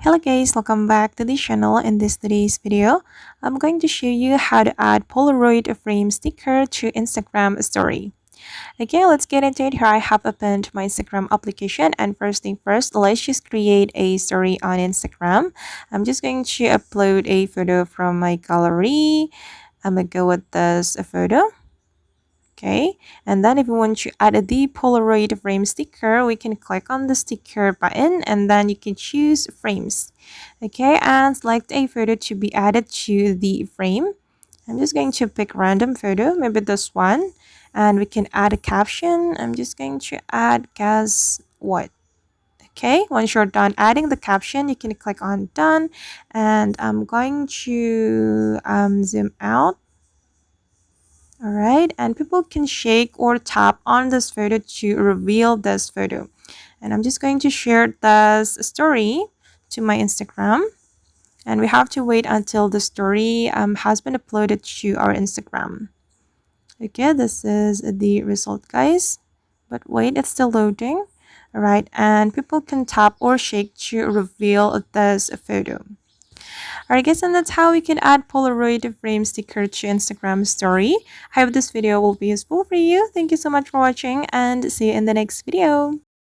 Hello guys, welcome back to the channel. In today's video, I'm going to show you how to add Polaroid frame sticker to Instagram story. Okay, let's get into it. Here I have opened my Instagram application, and first thing first, let's just create a story on Instagram. I'm just going to upload a photo from my gallery. I'm gonna go with this photo. Okay, and then if we want to add the Polaroid frame sticker, we can click on the sticker button and then you can choose frames. Okay, and select a photo to be added to the frame. I'm just going to pick random photo, maybe this one, and we can add a caption. I'm just going to add guess what. Okay, once you're done adding the caption, you can click on done, and I'm going to zoom out. All right, and people can shake or tap on this photo to reveal this photo. And I'm just going to share this story to my Instagram. And we have to wait until the story has been uploaded to our Instagram. Okay, this is the result, guys. But wait, it's still loading. All right, and people can tap or shake to reveal this photo. Alright guys, and that's how we can add Polaroid frame sticker to Instagram story. I hope this video will be useful for you. Thank you so much for watching and see you in the next video.